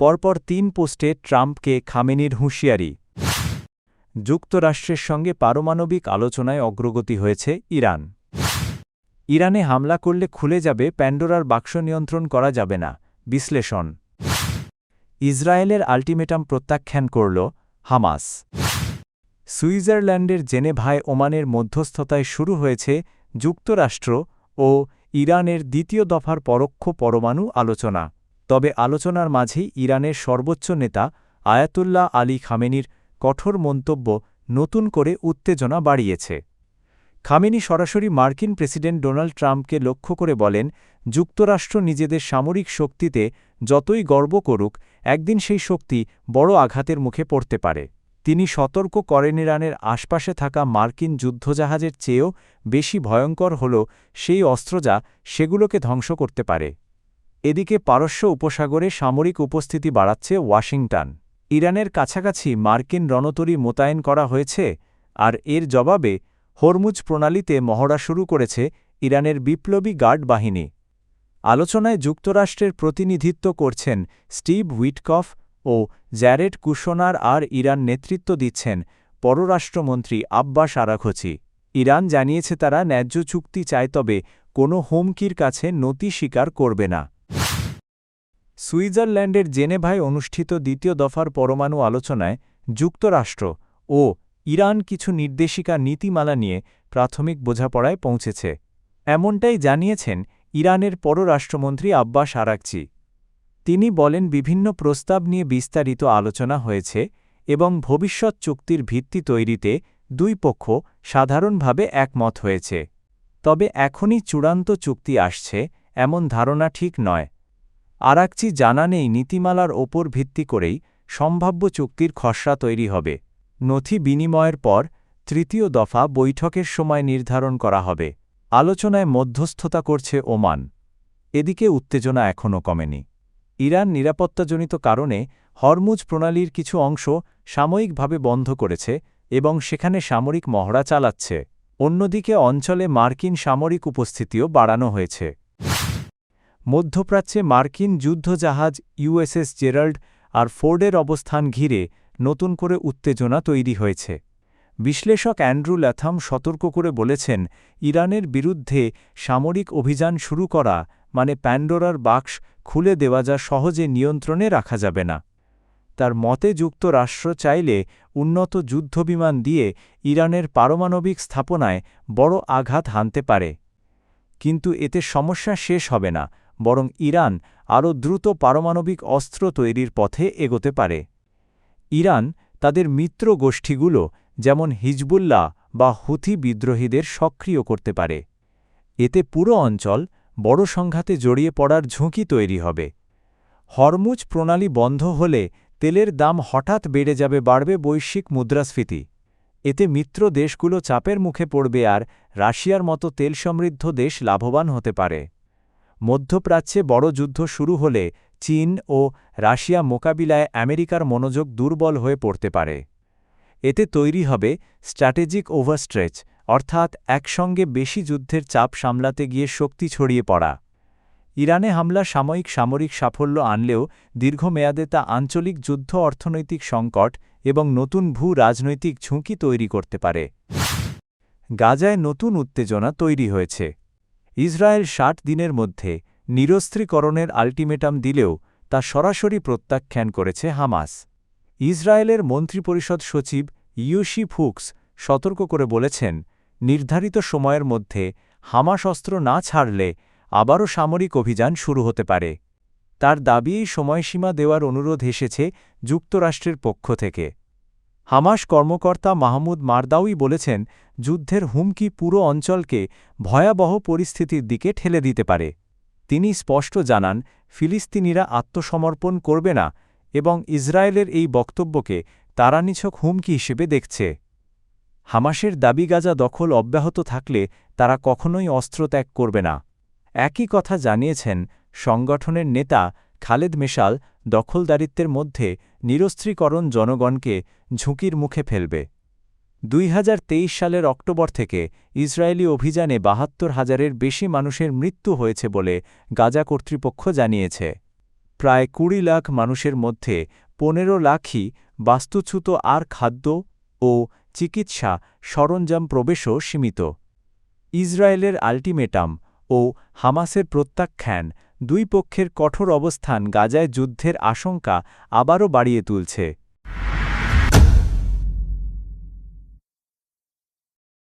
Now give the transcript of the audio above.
পরপর ৩ পোস্টে ট্রাম্পকে খামেনির হুঁশিয়ারি। যুক্তরাষ্ট্রের সঙ্গে পারমাণবিক আলোচনায় অগ্রগতি হয়েছে ইরান। ইরানে হামলা করলে খুলে যাবে প্যান্ডোরার বাক্স, নিয়ন্ত্রণ করা যাবে না, বিশ্লেষণ। ইসরায়েলের আল্টিমেটাম প্রত্যাখ্যান করল হামাস। সুইজারল্যান্ডের জেনেভায় ওমানের মধ্যস্থতায় শুরু হয়েছে যুক্তরাষ্ট্র ও ইরানের দ্বিতীয় দফার পরোক্ষ পরমাণু আলোচনা। তবে আলোচনার মাঝেই ইরানের সর্বোচ্চ নেতা আয়াতুল্লাহ আলী খামেনির কঠোর মন্তব্য নতুন করে উত্তেজনা বাড়িয়েছে। খামেনি সরাসরি মার্কিন প্রেসিডেন্ট ডোনাল্ড ট্রাম্পকে লক্ষ্য করে বলেন, যুক্তরাষ্ট্র নিজেদের সামরিক শক্তিতে যতই গর্ব করুক, একদিন সেই শক্তি বড় আঘাতের মুখে পড়তে পারে। তিনি সতর্ক করেন, ইরানের আশপাশে থাকা মার্কিন যুদ্ধজাহাজের চেয়েও বেশি ভয়ঙ্কর হল সেই অস্ত্র যা সেগুলোকে ধ্বংস করতে পারে। এদিকে পারস্য উপসাগরে সামরিক উপস্থিতি বাড়াচ্ছে ওয়াশিংটন। ইরানের কাছাকাছি মার্কিন রণতরী মোতায়েন করা হয়েছে, আর এর জবাবে হরমুজ প্রণালীতে মহড়া শুরু করেছে ইরানের বিপ্লবী গার্ড বাহিনী। আলোচনায় যুক্তরাষ্ট্রের প্রতিনিধিত্ব করছেন স্টিভ উইটকফ ও জ্যারেড কুশনার, আর ইরান নেতৃত্ব দিচ্ছেন পররাষ্ট্রমন্ত্রী আব্বাস আরাঘচি। ইরান জানিয়েছে তারা ন্যায্য চুক্তি চায়, তবে কোনো হুমকির কাছে নতি স্বীকার করবে না। সুইজারল্যান্ডের জেনেভায় অনুষ্ঠিত দ্বিতীয় দফার পরমাণু আলোচনায় যুক্তরাষ্ট্র ও ইরান কিছু নির্দেশিকা নীতিমালা নিয়ে প্রাথমিক বোঝাপড়ায় পৌঁছেছে, এমনটাই জানিয়েছেন ইরানের পররাষ্ট্রমন্ত্রী আব্বাস আরাঘচি। তিনি বলেন, বিভিন্ন প্রস্তাব নিয়ে বিস্তারিত আলোচনা হয়েছে এবং ভবিষ্যৎ চুক্তির ভিত্তি তৈরিতে দুই পক্ষ সাধারণভাবে একমত হয়েছে। তবে এখনই চূড়ান্ত চুক্তি আসছে এমন ধারণা ঠিক নয়। আরাঘচি জানান, এই নীতিমালার ওপর ভিত্তি করেই সম্ভাব্য চুক্তির খসড়া তৈরি হবে। নথি বিনিময়ের পর তৃতীয় দফা বৈঠকের সময় নির্ধারণ করা হবে। আলোচনায় মধ্যস্থতা করছে ওমান। এদিকে উত্তেজনা এখনও কমেনি। ইরান নিরাপত্তাজনিত কারণে হরমুজ প্রণালীর কিছু অংশ সাময়িকভাবে বন্ধ করেছে এবং সেখানে সামরিক মহড়া চালাচ্ছে। অন্যদিকে অঞ্চলে মার্কিন সামরিক উপস্থিতিও বাড়ানো হয়েছে। মধ্যপ্রাচ্যে মার্কিন যুদ্ধজাহাজ ইউএসএস জেরাল্ড আর ফোর্ডের অবস্থান ঘিরে নতুন করে উত্তেজনা তৈরি হয়েছে। বিশ্লেষক অ্যান্ড্রু ল্যাথাম সতর্ক করে বলেছেন, ইরানের বিরুদ্ধে সামরিক অভিযান শুরু করা মানে প্যান্ডোরার বাক্স খুলে দেওয়া, যা সহজে নিয়ন্ত্রণে রাখা যাবে না। তার মতে যুক্তরাষ্ট্র চাইলে উন্নত যুদ্ধবিমান দিয়ে ইরানের পারমাণবিক স্থাপনায় বড় আঘাত হানতে পারে, কিন্তু এতে সমস্যা শেষ হবে না, বরং ইরান আরও দ্রুত পারমাণবিক অস্ত্র তৈরির পথে এগোতে পারে। ইরান তাদের মিত্র গোষ্ঠীগুলো যেমন হিজবুল্লাহ বা হুথি বিদ্রোহীদের সক্রিয় করতে পারে। এতে পুরো অঞ্চল বড় সংঘাতে জড়িয়ে পড়ার ঝুঁকি তৈরি হবে। হরমুজ প্রণালী বন্ধ হলে তেলের দাম হঠাৎ বেড়ে যাবে, বাড়বে বৈশ্বিক মুদ্রাস্ফীতি। এতে মিত্র দেশগুলো চাপের মুখে পড়বে, আর রাশিয়ার মতো তেল সমৃদ্ধ দেশ লাভবান হতে পারে। মধ্যপ্রাচ্যে বড় যুদ্ধ শুরু হলে চীন ও রাশিয়া মোকাবিলায় আমেরিকার মনোযোগ দুর্বল হয়ে পড়তে পারে। এতে তৈরি হবে স্ট্র্যাটেজিক ওভারস্ট্রেচ, অর্থাৎ একসঙ্গে বেশি যুদ্ধের চাপ সামলাতে গিয়ে শক্তি ছড়িয়ে পড়া। ইরানে হামলা সাময়িক সামরিক সাফল্য আনলেও দীর্ঘমেয়াদে তা আঞ্চলিক যুদ্ধ, অর্থনৈতিক সংকট এবং নতুন ভূ-রাজনৈতিক ঝুঁকি তৈরি করতে পারে। গাজায় নতুন উত্তেজনা তৈরি হয়েছে। ইসরায়েল ৬০ দিনের মধ্যে নিরস্ত্রীকরণের আল্টিমেটাম দিলেও তা সরাসরি প্রত্যাখ্যান করেছে হামাস। ইসরায়েলের মন্ত্রিপরিষদ সচিব ইয়োশি ফুক্স সতর্ক করে বলেছেন, নির্ধারিত সময়ের মধ্যে হামাস অস্ত্র না ছাড়লে আবারও সামরিক অভিযান শুরু হতে পারে। তার দাবি, এই সময়সীমা দেওয়ার অনুরোধ এসেছে যুক্তরাষ্ট্রের পক্ষ থেকে। হামাস কর্মকর্তা মাহমুদ মারদাউই বলেছেন, যুদ্ধের হুমকি পুরো অঞ্চলকে ভয়াবহ পরিস্থিতির দিকে ঠেলে দিতে পারে। তিনি স্পষ্ট জানান, ফিলিস্তিনিরা আত্মসমর্পণ করবে না এবং ইসরায়েলের এই বক্তব্যকে তারা নিছক হুমকি হিসেবে দেখছে। হামাসের দাবি, গাজা দখল অব্যাহত থাকলে তারা কখনোই অস্ত্র ত্যাগ করবে না। একই কথা জানিয়েছেন সংগঠনের নেতা খালেদ মেশাল, দখলদারিত্বের মধ্যে নিরস্ত্রীকরণ জনগণকে ঝুঁকির মুখে ফেলবে। ২০২৩ সালের অক্টোবর থেকে ইসরায়েলি অভিযানে ৭২,০০০-এর বেশি মানুষের মৃত্যু হয়েছে বলে গাজা কর্তৃপক্ষ জানিয়েছে। প্রায় ২০ লাখ মানুষের মধ্যে ১৫ লাখই বাস্তুচ্যুত আর খাদ্য ও চিকিৎসা সরঞ্জাম প্রবেশও সীমিত। ইসরায়েলের আল্টিমেটাম ও হামাসের প্রত্যাখ্যান দুই পক্ষের কঠোর অবস্থান গাজায় যুদ্ধের আশঙ্কা আবারও বাড়িয়ে তুলছে।